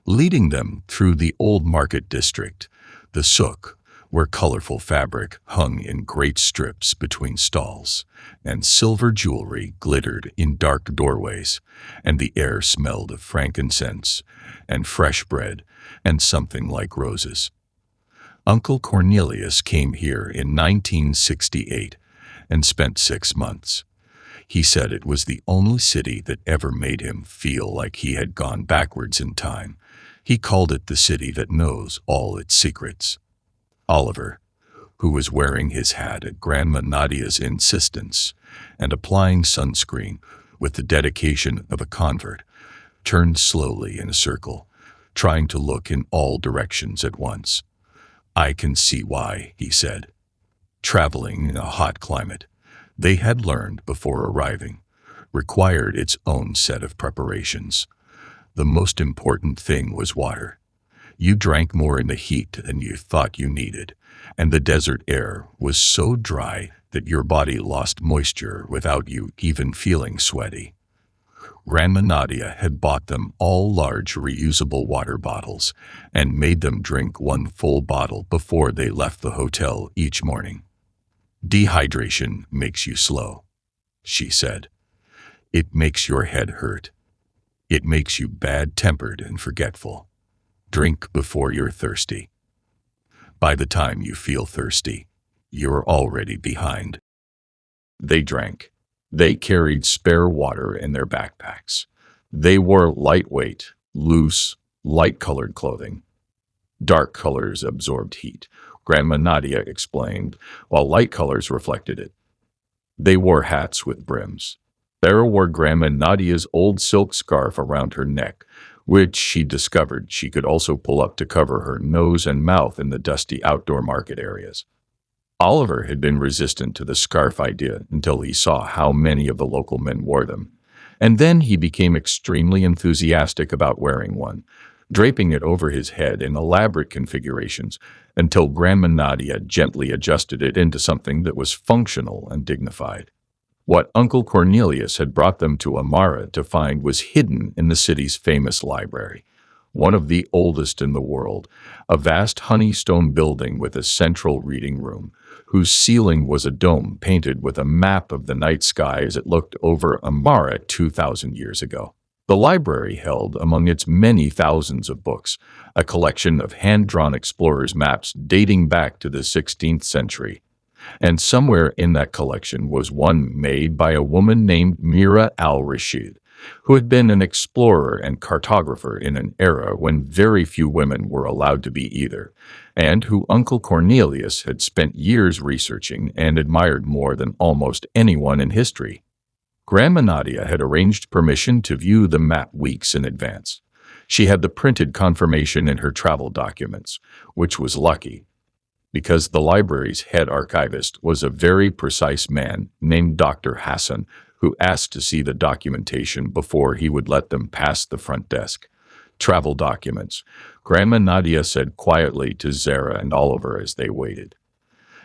leading them through the old market district, the souk, where colorful fabric hung in great strips between stalls, and silver jewelry glittered in dark doorways, and the air smelled of frankincense and fresh bread and something like roses. Uncle Cornelius came here in 1968 and spent 6 months. He said it was the only city that ever made him feel like he had gone backwards in time. He called it the city that knows all its secrets. Oliver, who was wearing his hat at Grandma Nadia's insistence and applying sunscreen with the dedication of a convert, turned slowly in a circle, trying to look in all directions at once. "I can see why," he said. Traveling in a hot climate, they had learned before arriving, required its own set of preparations. The most important thing was water. You drank more in the heat than you thought you needed, and the desert air was so dry that your body lost moisture without you even feeling sweaty. Grandma Nadia had bought them all large reusable water bottles and made them drink one full bottle before they left the hotel each morning. "Dehydration makes you slow," she said. "It makes your head hurt. It makes you bad-tempered and forgetful. Drink before you're thirsty. By the time you feel thirsty, you're already behind." They drank. They carried spare water in their backpacks. They wore lightweight, loose, light-colored clothing. Dark colors absorbed heat, Grandma Nadia explained, while light colors reflected it. They wore hats with brims. Sarah wore Grandma Nadia's old silk scarf around her neck, which she discovered she could also pull up to cover her nose and mouth in the dusty outdoor market areas. Oliver had been resistant to the scarf idea until he saw how many of the local men wore them, and then he became extremely enthusiastic about wearing one, draping it over his head in elaborate configurations until Grandma Nadia gently adjusted it into something that was functional and dignified. What Uncle Cornelius had brought them to Amara to find was hidden in the city's famous library, one of the oldest in the world, a vast honeystone building with a central reading room, whose ceiling was a dome painted with a map of the night sky as it looked over Amara 2,000 years ago. The library held, among its many thousands of books, a collection of hand-drawn explorers' maps dating back to the 16th century. And somewhere in that collection was one made by a woman named Mira al-Rashid, who had been an explorer and cartographer in an era when very few women were allowed to be either, and who Uncle Cornelius had spent years researching and admired more than almost anyone in history. Grandma Nadia had arranged permission to view the map weeks in advance. She had the printed confirmation in her travel documents, which was lucky, because the library's head archivist was a very precise man named Dr. Hassan, who asked to see the documentation before he would let them pass the front desk. "Travel documents," Grandma Nadia said quietly to Zara and Oliver as they waited.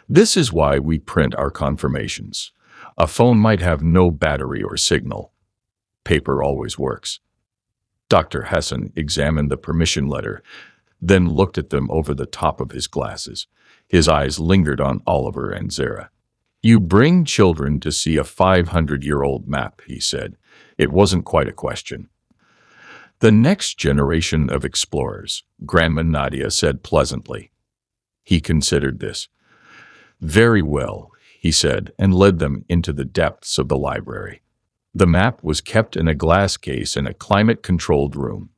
"This is why we print our confirmations. A phone might have no battery or signal. Paper always works." Dr. Hassan examined the permission letter, then looked at them over the top of his glasses. His eyes lingered on Oliver and Zara. "You bring children to see a 500-year-old map," he said. It wasn't quite a question. "The next generation of explorers," Grandma Nadia said pleasantly. He considered this. "Very well," he said, and led them into the depths of the library. The map was kept in a glass case in a climate-controlled room,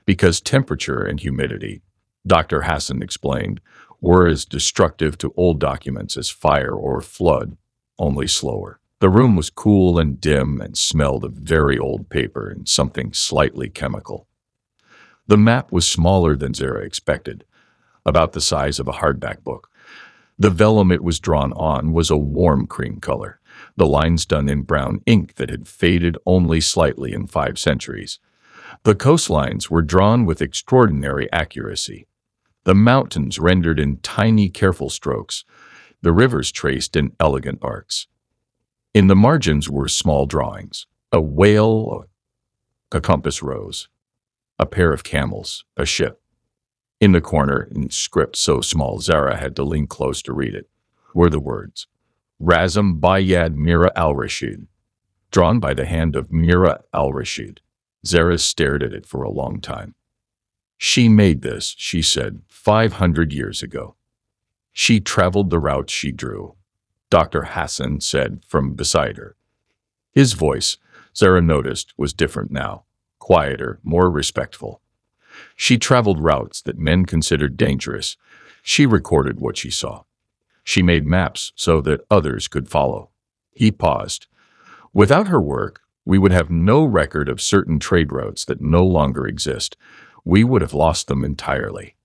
because temperature and humidity, Dr. Hassan explained, were as destructive to old documents as fire or flood, only slower. The room was cool and dim and smelled of very old paper and something slightly chemical. The map was smaller than Zara expected, about the size of a hardback book. The vellum it was drawn on was a warm cream color, the lines done in brown ink that had faded only slightly in 5 centuries. The coastlines were drawn with extraordinary accuracy. The mountains rendered in tiny, careful strokes, the rivers traced in elegant arcs. In the margins were small drawings, a whale, a compass rose, a pair of camels, a ship. In the corner, in script so small Zara had to lean close to read it, were the words, Razem Bayad Mira al-Rashid, drawn by the hand of Mira al-Rashid. Zara stared at it for a long time. She made this, she said, 500 years ago. She traveled the route she drew, Dr. Hassan said from beside her. His voice, Zara noticed, was different now, quieter, more respectful. She traveled routes that men considered dangerous. She recorded what she saw. She made maps so that others could follow. He paused. Without her work, we would have no record of certain trade routes that no longer exist. We would have lost them entirely.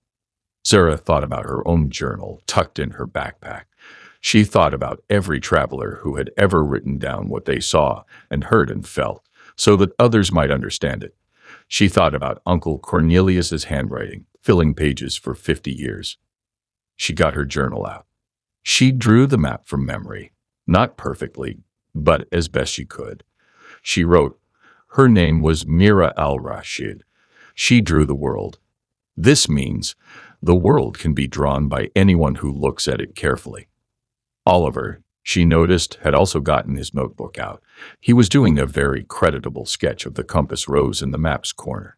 Zara thought about her own journal tucked in her backpack. She thought about every traveler who had ever written down what they saw and heard and felt, so that others might understand it. She thought about Uncle Cornelius's handwriting, filling pages for 50 years. She got her journal out. She drew the map from memory, not perfectly, but as best she could. She wrote, her name was Mira al-Rashid. She drew the world. This means the world can be drawn by anyone who looks at it carefully. Oliver, she noticed, had also gotten his notebook out. He was doing a very creditable sketch of the compass rose in the map's corner.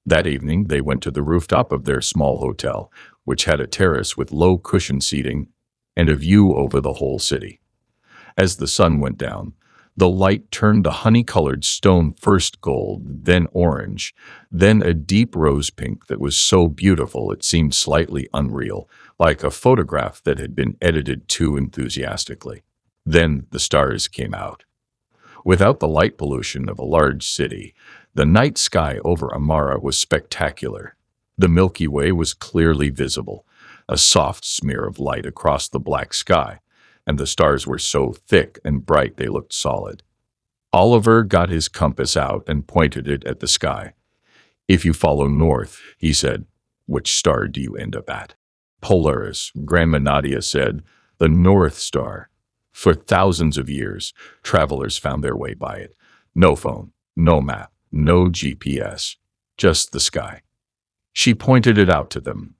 That evening, they went to the rooftop of their small hotel, which had a terrace with low cushion seating and a view over the whole city. As the sun went down, the light turned the honey-colored stone first gold, then orange, then a deep rose pink that was so beautiful it seemed slightly unreal, like a photograph that had been edited too enthusiastically. Then the stars came out. Without the light pollution of a large city, the night sky over Amara was spectacular. The Milky Way was clearly visible, a soft smear of light across the black sky, and the stars were so thick and bright they looked solid. Oliver got his compass out and pointed it at the sky. If you follow north, he said, which star do you end up at? Polaris, Grandma Nadia said, the North Star. For thousands of years, travelers found their way by it. No phone, no map, no GPS, just the sky. She pointed it out to them.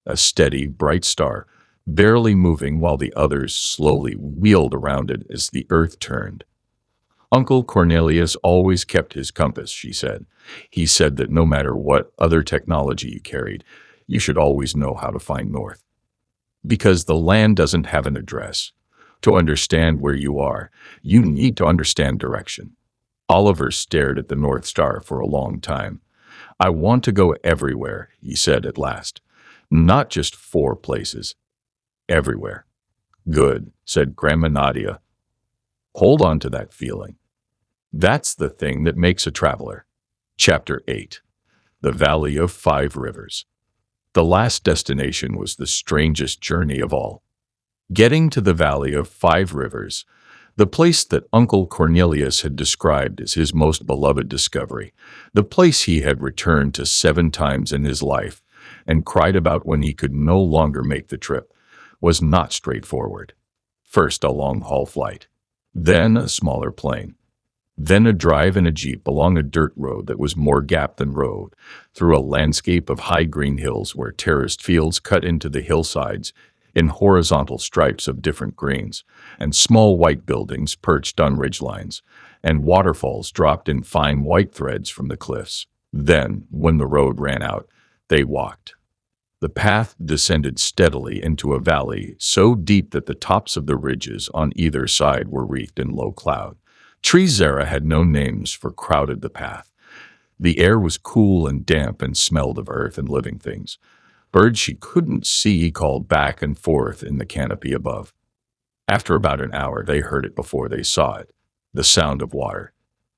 A steady, bright star, barely moving while the others slowly wheeled around it as the earth turned. Uncle Cornelius always kept his compass, she said. He said that no matter what other technology you carried, you should always know how to find north. Because the land doesn't have an address. To understand where you are, you need to understand direction. Oliver stared at the North Star for a long time. I want to go everywhere, he said at last. Not just 4 places. Everywhere. Good, said Grandma Nadia. Hold on to that feeling. That's the thing that makes a traveler. Chapter 8. The Valley of 5 Rivers. The last destination was the strangest journey of all. Getting to the Valley of 5 Rivers, the place that Uncle Cornelius had described as his most beloved discovery, the place he had returned to 7 times in his life and cried about when he could no longer make the trip, was not straightforward. First a long-haul flight, then a smaller plane, then a drive in a jeep along a dirt road that was more gap than road, through a landscape of high green hills where terraced fields cut into the hillsides in horizontal stripes of different greens, and small white buildings perched on ridgelines, and waterfalls dropped in fine white threads from the cliffs. Then, when the road ran out, they walked. The path descended steadily into a valley so deep that the tops of the ridges on either side were wreathed in low cloud. Trees Zara had no names for crowded the path. The air was cool and damp and smelled of earth and living things. Birds she couldn't see called back and forth in the canopy above. After about an hour, they heard it before they saw it, the sound of water.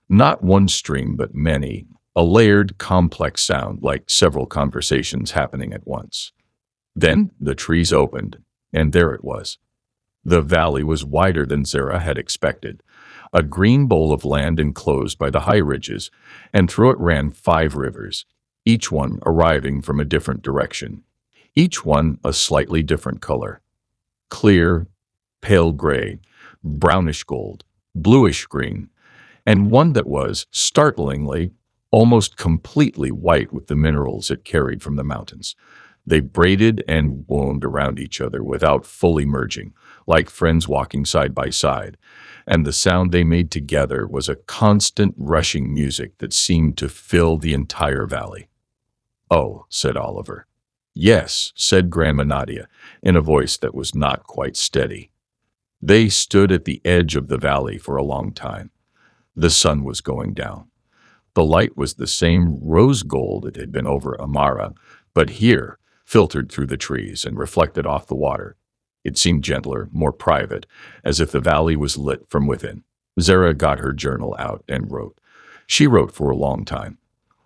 Not one stream, but many, a layered, complex sound like several conversations happening at once. Then the trees opened, and there it was. The valley was wider than Zara had expected, a green bowl of land enclosed by the high ridges, and through it ran 5 rivers, each one arriving from a different direction, each one a slightly different color. Clear, pale gray, brownish gold, bluish green, and one that was, startlingly, almost completely white with the minerals it carried from the mountains. They braided and wound around each other without fully merging, like friends walking side by side, and the sound they made together was a constant rushing music that seemed to fill the entire valley. "Oh," said Oliver. "Yes," said Grandma Nadia, in a voice that was not quite steady. They stood at the edge of the valley for a long time. The sun was going down. The light was the same rose gold it had been over Amara, but here, filtered through the trees and reflected off the water. It seemed gentler, more private, as if the valley was lit from within. Zara got her journal out and wrote. She wrote for a long time.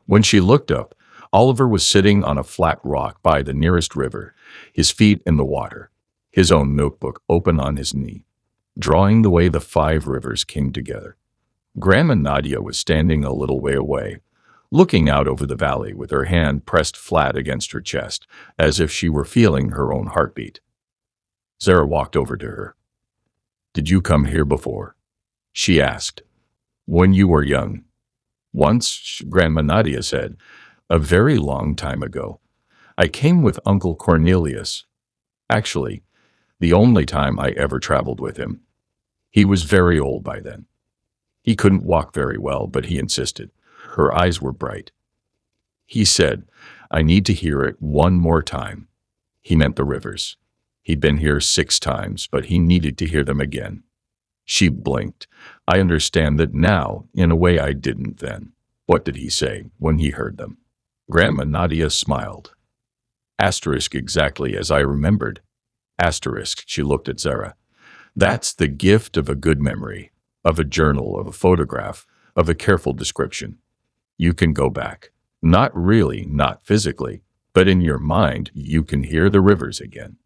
When she looked up, Oliver was sitting on a flat rock by the nearest river, his feet in the water, his own notebook open on his knee, drawing the way the 5 rivers came together. Grandma Nadia was standing a little way away, looking out over the valley with her hand pressed flat against her chest, as if she were feeling her own heartbeat. Zara walked over to her. "Did you come here before?" she asked. "When you were young?" "Once," Grandma Nadia said, "a very long time ago. I came with Uncle Cornelius. Actually, the only time I ever traveled with him. He was very old by then. He couldn't walk very well, but he insisted." Her eyes were bright. "He said, I need to hear it one more time." He meant the rivers. He'd been here 6 times, but he needed to hear them again. She blinked. "I understand that now, in a way I didn't then." "What did he say when he heard them?" Grandma Nadia smiled. Asterisk, exactly as I remembered. Asterisk, she looked at Zara. "That's the gift of a good memory, of a journal, of a photograph, of a careful description. You can go back. Not really, not physically, but in your mind you can hear the rivers again."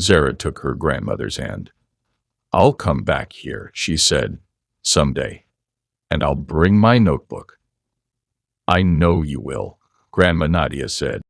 Zara took her grandmother's hand. "I'll come back here," she said, "someday. And I'll bring my notebook." "I know you will," Grandma Nadia said.